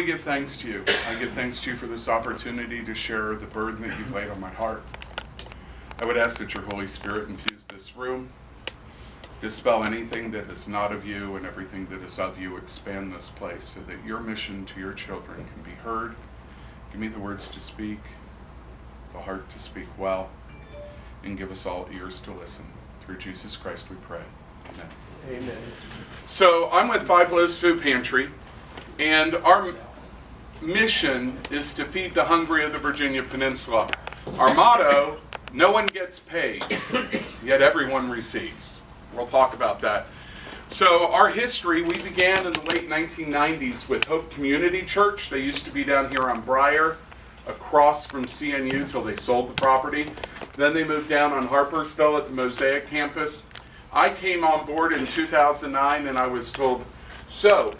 give thanks to you. I give thanks to you for this opportunity to share the burden that you've laid on my heart. I would ask that your Holy Spirit infuse this room, dispel anything that is not of you, and everything that is of you expand this place so that your mission to your children can be heard. Give me the words to speak, the heart to speak well, and give us all ears to listen. Through Jesus Christ we pray. Amen. Amen. So I'm with Five Loaves Food Pantry, and our mission is to feed the hungry of the Virginia Peninsula. Our motto, no one gets paid, yet everyone receives. We'll talk about that. So our history, we began in the late 1990s with Hope Community Church. They used to be down here on Briar, across from CNU till they sold the property. Then they moved down on Harpersville at the Mosaic campus. I came on board in 2009 and I was told, so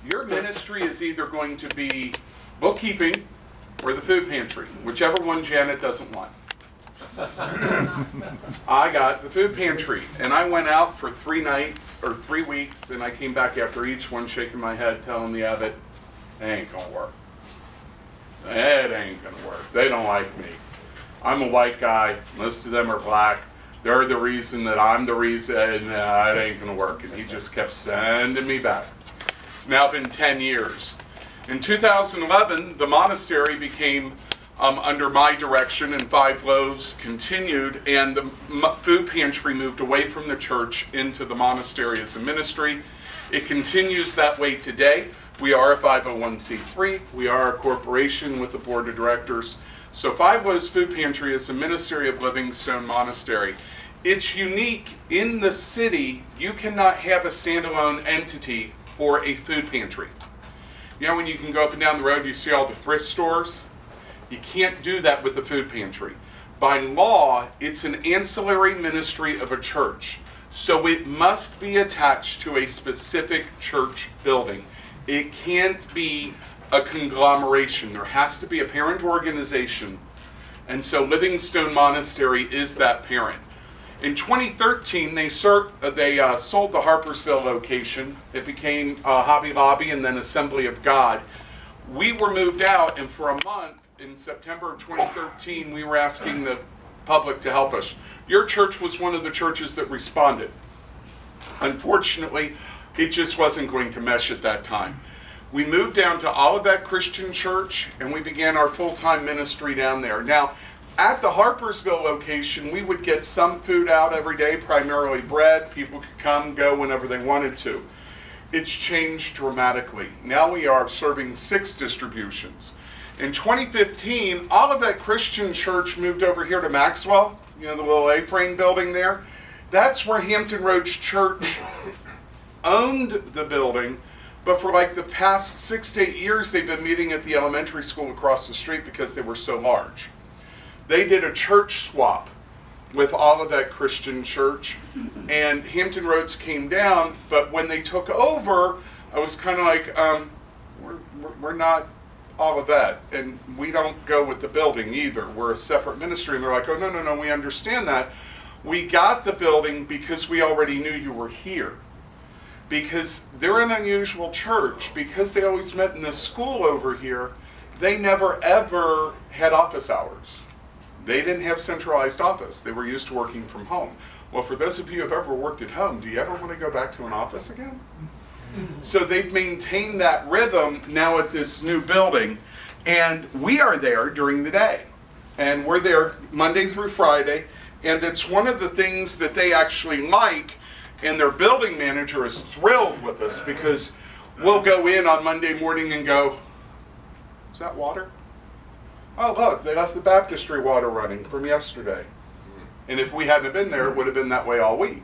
your ministry is either going to be bookkeeping or the food pantry, whichever one Janet doesn't want. I got the food pantry, and I went out for 3 nights or 3 weeks, and I came back after each one shaking my head telling the abbot, it ain't gonna work. It ain't gonna work. They don't like me. I'm a white guy. Most of them are black. They're the reason that I'm the reason. It ain't gonna work. And he just kept sending me back. It's now been 10 years. In 2011, the monastery became under my direction, and Five Loaves continued, and the food pantry moved away from the church into the monastery as a ministry. It continues that way today. We are a 501c3. We are a corporation with a board of directors. So Five Loaves Food Pantry is a ministry of Livingstone Monastery. It's unique in the city. You cannot have a standalone entity for a food pantry. You know, when you can go up and down the road, you see all the thrift stores. You can't do that with a food pantry. By law, it's an ancillary ministry of a church. So it must be attached to a specific church building. It can't be a conglomeration. There has to be a parent organization. And so Livingstone Monastery is that parent. In 2013, they sold the Harpersville location. It became Hobby Lobby and then Assembly of God. We were moved out, and for a month, in September of 2013, we were asking the public to help us. Your church was one of the churches that responded. Unfortunately, it just wasn't going to mesh at that time. We moved down to Olivet Christian Church, and we began our full-time ministry down there. Now, at the Harpersville location, we would get some food out every day, primarily bread. People could come, go whenever they wanted to. It's changed dramatically. Now we are serving 6 distributions. In 2015, Olivet Christian Church moved over here to Maxwell, you know, the little A-frame building there. That's where Hampton Roads Church owned the building, but for like the past 6 to 8 years, they've been meeting at the elementary school across the street because they were so large. They did a church swap with Olivet Christian Church, and Hampton Roads came down, but when they took over, I was kind of like, we're not Olivet, and we don't go with the building either. We're a separate ministry. And they're like, oh, no, we understand that. We got the building because we already knew you were here. Because they're an unusual church. Because they always met in this school over here, they never ever had office hours. They didn't have centralized office. They were used to working from home. Well, for those of you who have ever worked at home, do you ever want to go back to an office again? So they've maintained that rhythm now at this new building, and we are there during the day. And we're there Monday through Friday, and it's one of the things that they actually like, and their building manager is thrilled with us because we'll go in on Monday morning and go, is that water? Oh, look, they left the baptistry water running from yesterday. And if we hadn't been there, it would have been that way all week.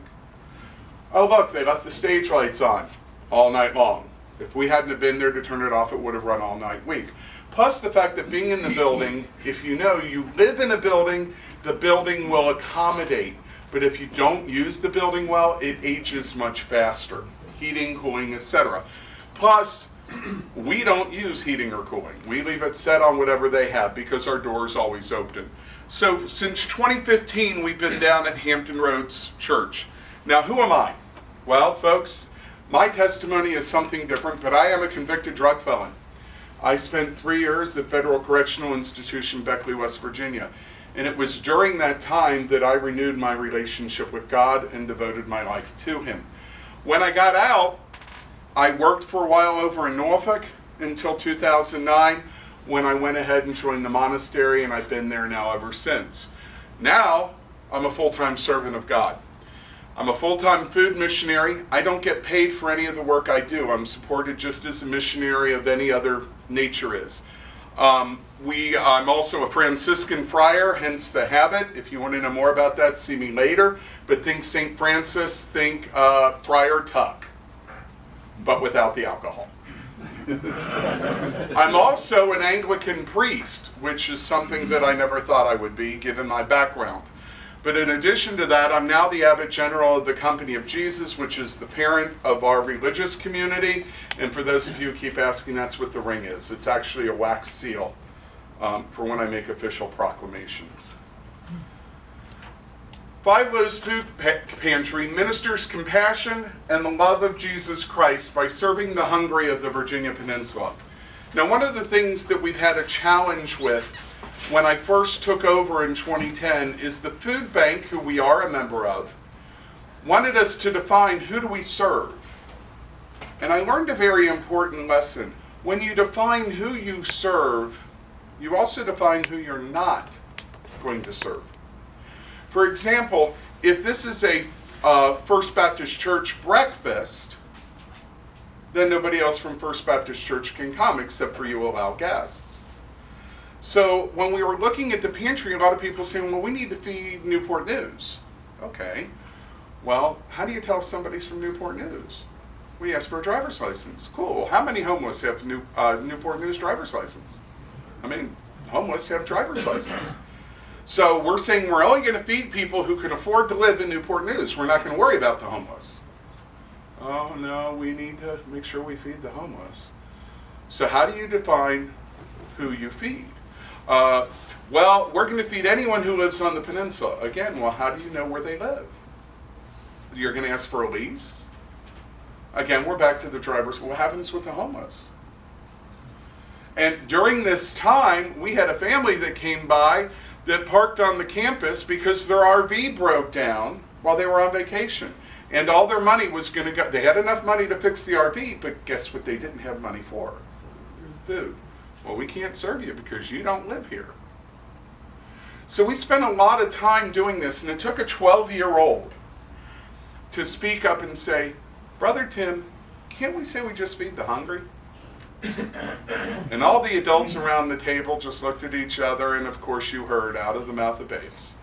Oh, look, they left the stage lights on all night long. If we hadn't have been there to turn it off, it would have run all night week. Plus the fact that being in the building, if you know you live in a building, the building will accommodate. But if you don't use the building well, it ages much faster. Heating, cooling, etc. Plus, we don't use heating or cooling. We leave it set on whatever they have because our door is always open. So since 2015, we've been down at Hampton Roads Church. Now, who am I? Well, folks, my testimony is something different, but I am a convicted drug felon. I spent 3 years at Federal Correctional Institution, Beckley, West Virginia. And it was during that time that I renewed my relationship with God and devoted my life to Him. When I got out, I worked for a while over in Norfolk until 2009, when I went ahead and joined the monastery, and I've been there now ever since. Now, I'm a full-time servant of God. I'm a full-time food missionary. I don't get paid for any of the work I do. I'm supported just as a missionary of any other nature is. I'm also a Franciscan friar, hence the habit. If you want to know more about that, see me later. But think St. Francis, think Friar Tuck, but without the alcohol. I'm also an Anglican priest, which is something that I never thought I would be, given my background. But in addition to that, I'm now the Abbot General of the Company of Jesus, which is the parent of our religious community. And for those of you who keep asking, that's what the ring is. It's actually a wax seal for when I make official proclamations. Five Loaves Food Pantry ministers compassion and the love of Jesus Christ by serving the hungry of the Virginia Peninsula. Now, one of the things that we've had a challenge with when I first took over in 2010 is the food bank, who we are a member of, wanted us to define who do we serve. And I learned a very important lesson. When you define who you serve, you also define who you're not going to serve. For example, if this is a First Baptist Church breakfast, then nobody else from First Baptist Church can come except for you allow guests. So when we were looking at the pantry, a lot of people saying, well, we need to feed Newport News. Okay. Well, how do you tell if somebody's from Newport News? We ask for a driver's license. Cool. How many homeless have Newport News driver's license? I mean, homeless have driver's license. So we're saying we're only going to feed people who can afford to live in Newport News. We're not going to worry about the homeless. Oh no, we need to make sure we feed the homeless. So how do you define who you feed? Well, we're going to feed anyone who lives on the peninsula. Again, well, how do you know where they live? You're going to ask for a lease? Again, we're back to the drivers. What happens with the homeless? And during this time, we had a family that came by that parked on the campus because their RV broke down while they were on vacation. And all their money was going to go, they had enough money to fix the RV, but guess what they didn't have money for? Food. Well, we can't serve you because you don't live here. So we spent a lot of time doing this, and it took a 12-year-old to speak up and say, Brother Tim, can't we say we just feed the hungry? And all the adults around the table just looked at each other, and of course you heard, out of the mouth of babes.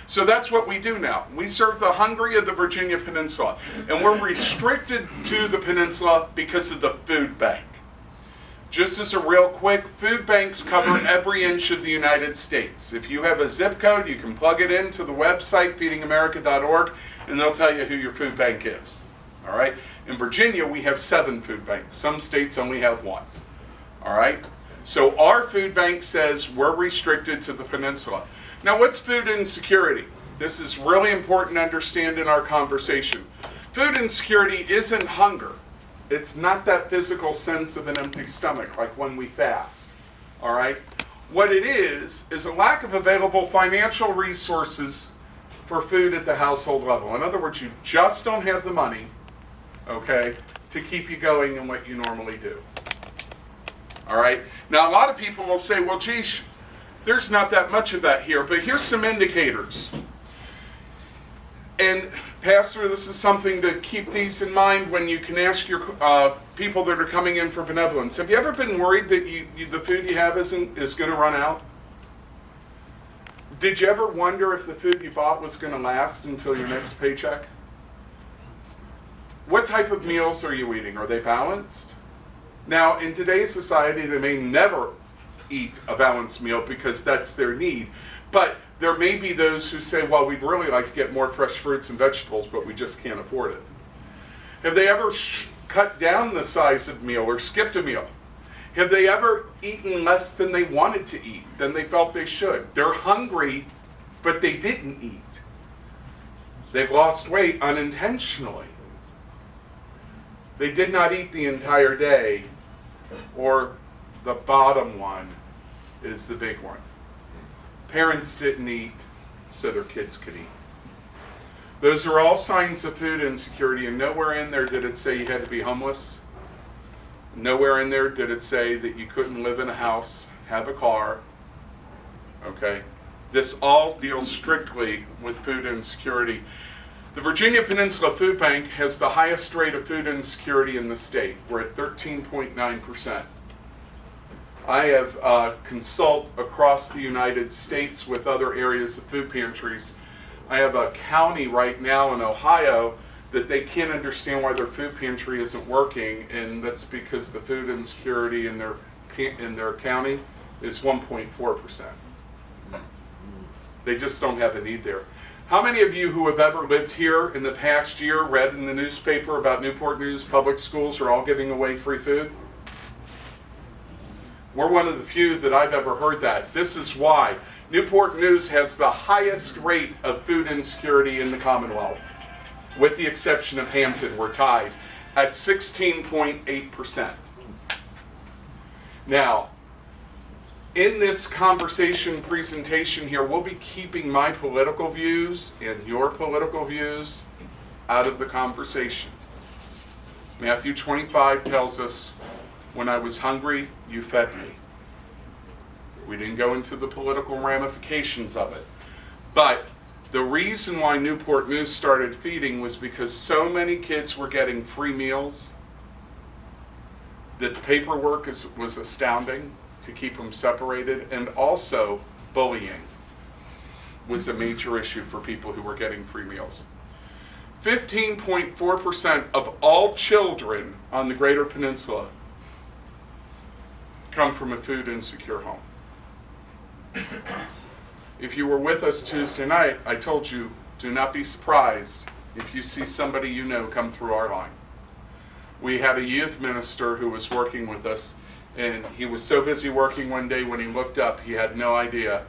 So that's what we do now. We serve the hungry of the Virginia Peninsula, and we're restricted to the peninsula because of the food bank. Just as a real quick, food banks cover every inch of the United States. If you have a zip code, you can plug it into the website, feedingamerica.org, and they'll tell you who your food bank is. All right? In Virginia, we have 7 food banks. Some states only have 1. All right? So our food bank says we're restricted to the peninsula. Now, what's food insecurity? This is really important to understand in our conversation. Food insecurity isn't hunger. It's not that physical sense of an empty stomach like when we fast. All right? What it is a lack of available financial resources for food at the household level. In other words, you just don't have the money, okay, to keep you going in what you normally do. All right? Now, a lot of people will say, well, geez, there's not that much of that here, but here's some indicators. And Pastor, this is something to keep these in mind when you can ask your people that are coming in for benevolence. Have you ever been worried that the food you have is going to run out? Did you ever wonder if the food you bought was going to last until your next paycheck? What type of meals are you eating? Are they balanced? Now, in today's society, they may never eat a balanced meal because that's their need. But there may be those who say, well, we'd really like to get more fresh fruits and vegetables, but we just can't afford it. Have they ever cut down the size of meal or skipped a meal? Have they ever eaten less than they wanted to eat, than they felt they should? They're hungry, but they didn't eat. They've lost weight unintentionally. They did not eat the entire day, or the bottom one is the big one. Parents didn't eat so their kids could eat. Those are all signs of food insecurity, and nowhere in there did it say you had to be homeless. Nowhere in there did it say that you couldn't live in a house, have a car. Okay? This all deals strictly with food insecurity. The Virginia Peninsula Food Bank has the highest rate of food insecurity in the state. We're at 13.9%. I have consult across the United States with other areas of food pantries. I have a county right now in Ohio that they can't understand why their food pantry isn't working, and that's because the food insecurity in their county is 1.4%. They just don't have a need there. How many of you who have ever lived here in the past year read in the newspaper about Newport News public schools are all giving away free food? We're one of the few that I've ever heard that. This is why. Newport News has the highest rate of food insecurity in the Commonwealth. With the exception of Hampton, we're tied at 16.8%. Now, in this conversation presentation here, we'll be keeping my political views and your political views out of the conversation. Matthew 25 tells us, when I was hungry, you fed me. We didn't go into the political ramifications of it. But the reason why Newport News started feeding was because so many kids were getting free meals that the paperwork was astounding to keep them separated, and also bullying was a major issue for people who were getting free meals. 15.4% of all children on the Greater Peninsula come from a food insecure home. If you were with us Tuesday night, I told you, do not be surprised if you see somebody you know come through our line. We had a youth minister who was working with us, and he was so busy working one day when he looked up, he had no idea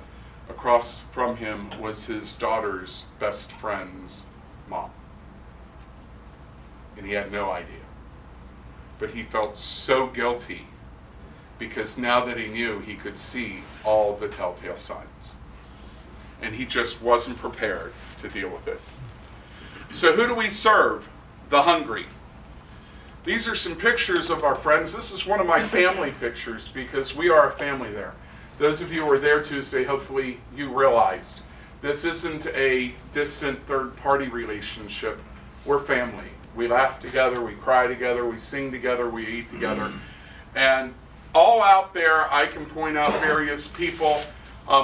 across from him was his daughter's best friend's mom. And he had no idea. But he felt so guilty because now that he knew, he could see all the telltale signs. And he just wasn't prepared to deal with it. So who do we serve? The hungry. These are some pictures of our friends. This is one of my family pictures because we are a family there. Those of you who were there Tuesday, hopefully you realized this isn't a distant third-party relationship. We're family. We laugh together, we cry together, we sing together, we eat together. And all out there, I can point out various people.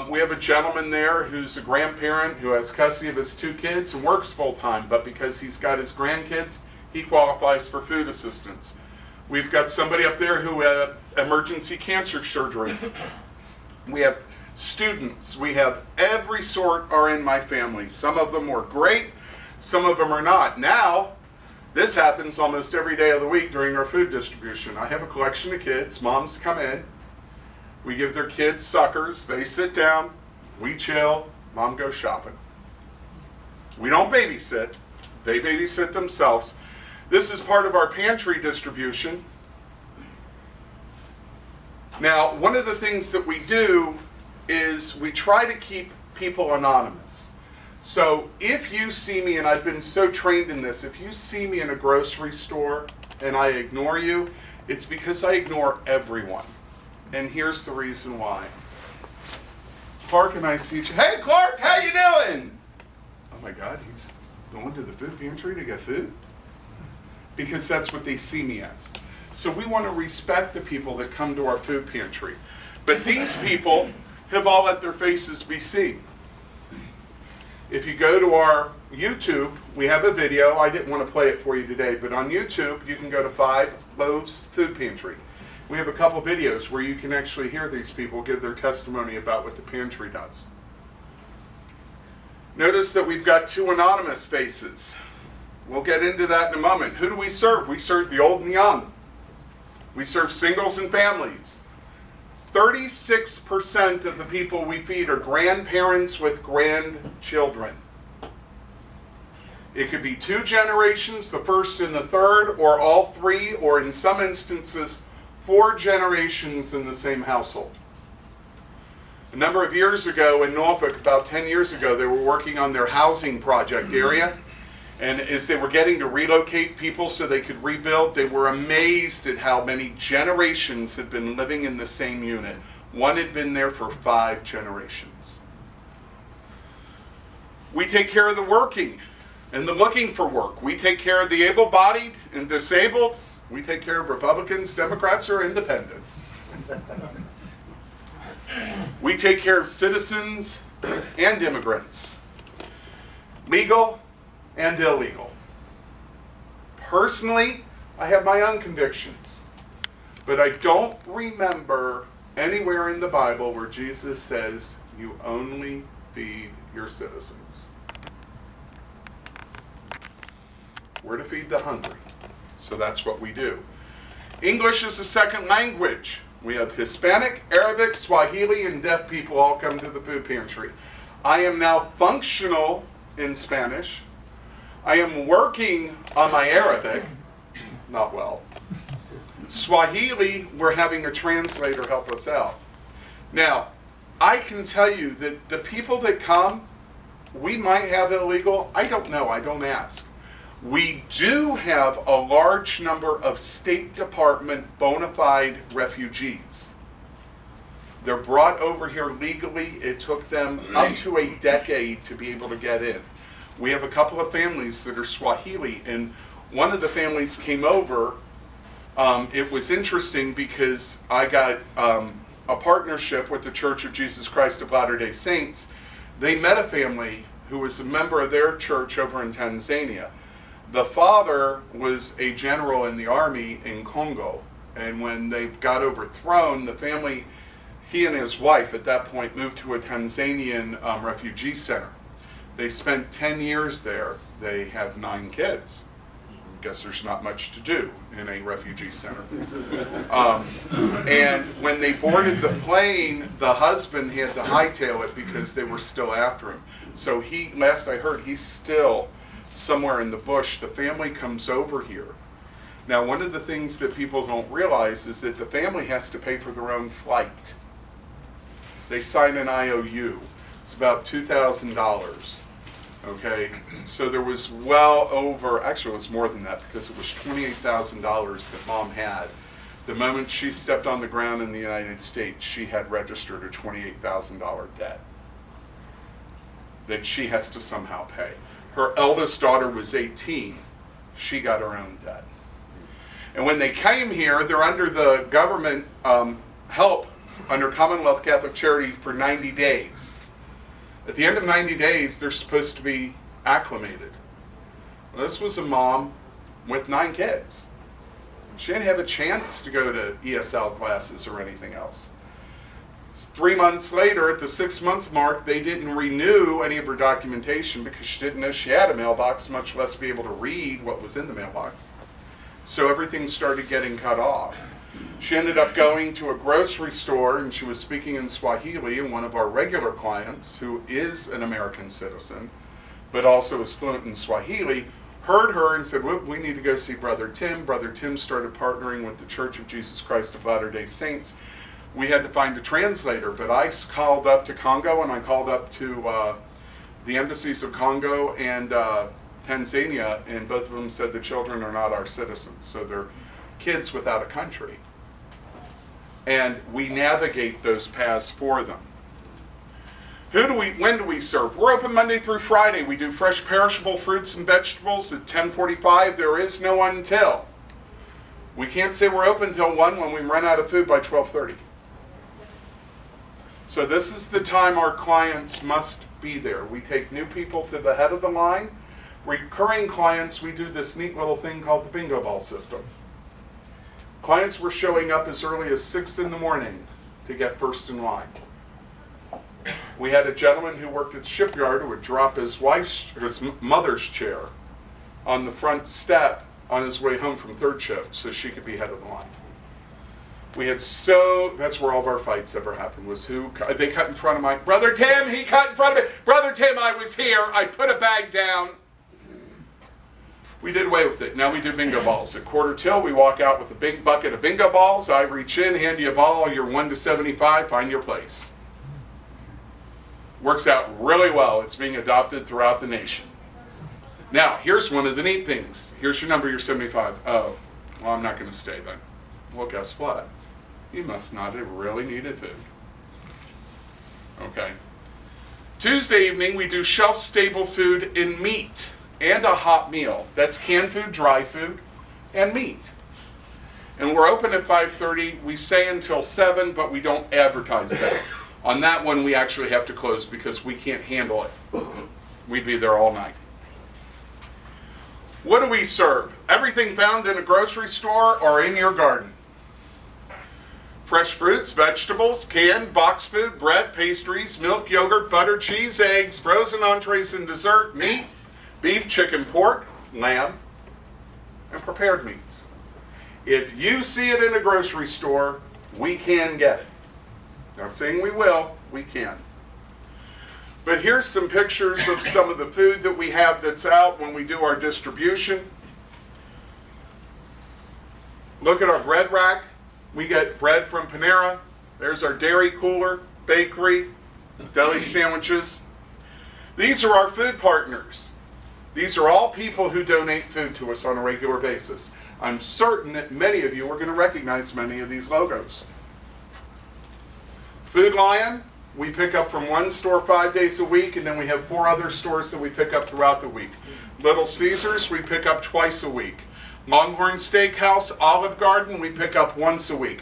We have a gentleman there who's a grandparent who has custody of his 2 kids and works full-time, but because he's got his grandkids, he qualifies for food assistance. We've got somebody up there who had emergency cancer surgery. We have students. We have every sort are in my family. Some of them were great, some of them are not. Now, this happens almost every day of the week during our food distribution. I have a collection of kids. Moms come in. We give their kids suckers. They sit down. We chill. Mom goes shopping. We don't babysit. They babysit themselves. This is part of our pantry distribution. Now, one of the things that we do is we try to keep people anonymous. So if you see me, and I've been so trained in this, if you see me in a grocery store and I ignore you, it's because I ignore everyone. And here's the reason why. Clark and I see each other. Hey Clark, how you doing? Oh my God, he's going to the food pantry to get food? Because that's what they see me as. So we want to respect the people that come to our food pantry. But these people have all let their faces be seen. If you go to our YouTube, we have a video. I didn't want to play it for you today, but on YouTube, you can go to 5 Loaves Food Pantry. We have a couple videos where you can actually hear these people give their testimony about what the pantry does. Notice that we've got 2 anonymous faces. We'll get into that in a moment. Who do we serve? We serve the old and young. We serve singles and families. 36% of the people we feed are grandparents with grandchildren. It could be 2 generations, the first and the third, or all 3, or in some instances, 4 generations in the same household. A number of years ago in Norfolk, about 10 years ago, they were working on their housing project area. And as they were getting to relocate people so they could rebuild, they were amazed at how many generations had been living in the same unit. One had been there for 5 generations. We take care of the working and the looking for work. We take care of the able-bodied and disabled. We take care of Republicans, Democrats, or independents. We take care of citizens and immigrants, legal and illegal. Personally, I have my own convictions, but I don't remember anywhere in the Bible where Jesus says you only feed your citizens. We're to feed the hungry, so that's what we do. English is a second language. We have Hispanic, Arabic, Swahili, and deaf people all come to the food pantry. I am now functional in Spanish. I am working on my Arabic, not well. Swahili, we're having a translator help us out. Now, I can tell you that the people that come, we might have illegal, I don't know, I don't ask. We do have a large number of State Department bona fide refugees. They're brought over here legally. It took them up to a decade to be able to get in. We have a couple of families that are Swahili, and one of the families came over. It was interesting because I got a partnership with the Church of Jesus Christ of Latter-day Saints. They met a family who was a member of their church over in Tanzania. The father was a general in the army in Congo, and when they got overthrown, the family, he and his wife at that point moved to a Tanzanian refugee center. They spent 10 years there. They have 9 kids. Guess there's not much to do in a refugee center. And when they boarded the plane, the husband had to hightail it because they were still after him. So he, last I heard, he's still somewhere in the bush. The family comes over here. Now, one of the things that people don't realize is that the family has to pay for their own flight. They sign an IOU. It's about $2,000. Okay, so there was well over, actually it was more than that because it was $28,000 that mom had. The moment she stepped on the ground in the United States, she had registered a $28,000 debt that she has to somehow pay. Her eldest daughter was 18. She got her own debt. And when they came here, they're under the government help under Commonwealth Catholic Charity for 90 days. At the end of 90 days, they're supposed to be acclimated. Well, this was a mom with 9 kids. She didn't have a chance to go to ESL classes or anything else. 3 months later, at the 6-month mark, they didn't renew any of her documentation because she didn't know she had a mailbox, much less be able to read what was in the mailbox. So everything started getting cut off. She ended up going to a grocery store, and she was speaking in Swahili, and one of our regular clients, who is an American citizen, but also is fluent in Swahili, heard her and said, "Look, we need to go see Brother Tim." Brother Tim started partnering with the Church of Jesus Christ of Latter-day Saints. We had to find a translator, but I called up to Congo, and I called up to the embassies of Congo and Tanzania, and both of them said the children are not our citizens, so they're kids without a country. And we navigate those paths for them. When do we serve? We're open Monday through Friday. We do fresh perishable fruits and vegetables at 10:45. There is no until. We can't say we're open till 1 when we run out of food by 12:30. So this is the time our clients must be there. We take new people to the head of the line. Recurring clients, we do this neat little thing called the bingo ball system. Clients were showing up as early as 6 in the morning to get first in line. We had a gentleman who worked at the shipyard who would drop his mother's chair on the front step on his way home from third shift so she could be head of the line. That's where all of our fights ever happened, was they cut in front of my, Brother Tim, he cut in front of me. Brother Tim, I was here, I put a bag down. We did away with it. Now we do bingo balls. At quarter till, we walk out with a big bucket of bingo balls. I reach in, hand you a ball. You're 1 to 75. Find your place. Works out really well. It's being adopted throughout the nation. Now, here's one of the neat things. Here's your number. You're 75. Oh, well, I'm not going to stay then. Well, guess what? You must not have really needed food. Okay. Tuesday evening, we do shelf-stable food in meat and a hot meal. That's canned food, dry food, and meat. And we're open at 5:30. We say until 7, but we don't advertise that. On that one, we actually have to close because we can't handle it. We'd be there all night. What do we serve? Everything found in a grocery store or in your garden. Fresh fruits, vegetables, canned, box food, bread, pastries, milk, yogurt, butter, cheese, eggs, frozen entrees and dessert, meat, beef, chicken, pork, lamb, and prepared meats. If you see it in a grocery store, we can get it. Not saying we will, we can. But here's some pictures of some of the food that we have that's out when we do our distribution. Look at our bread rack. We get bread from Panera. There's our dairy cooler, bakery, deli sandwiches. These are our food partners. These are all people who donate food to us on a regular basis. I'm certain that many of you are going to recognize many of these logos. Food Lion, we pick up from one store 5 days a week, and then we have 4 other stores that we pick up throughout the week. Little Caesars, we pick up twice a week. Longhorn Steakhouse, Olive Garden, we pick up once a week.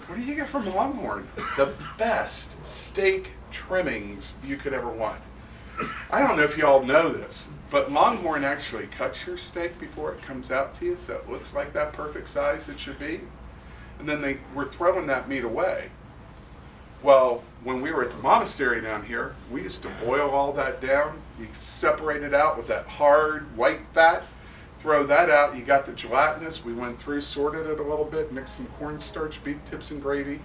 What do you get from Longhorn? The best steak trimmings you could ever want. I don't know if you all know this, but Longhorn actually cuts your steak before it comes out to you, so it looks like that perfect size it should be. And then they were throwing that meat away. Well, when we were at the monastery down here, we used to boil all that down. We separate it out with that hard white fat. Throw that out. You got the gelatinous. We went through, sorted it a little bit, mixed some cornstarch, beef tips, and gravy.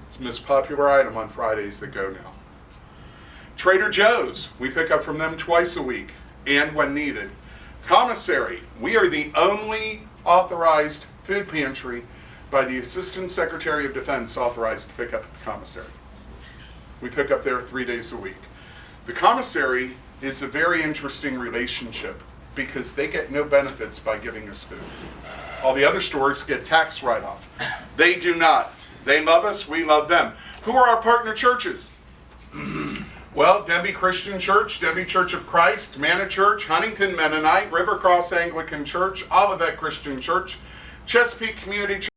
It's the most popular item on Fridays that go now. Trader Joe's, we pick up from them twice a week and when needed. Commissary, we are the only authorized food pantry by the Assistant Secretary of Defense authorized to pick up at the commissary. We pick up there 3 days a week. The commissary is a very interesting relationship because they get no benefits by giving us food. All the other stores get tax write-off. They do not. They love us, we love them. Who are our partner churches? Well, Denby Christian Church, Denby Church of Christ, Manna Church, Huntington Mennonite, River Cross Anglican Church, Olivet Christian Church, Chesapeake Community Church,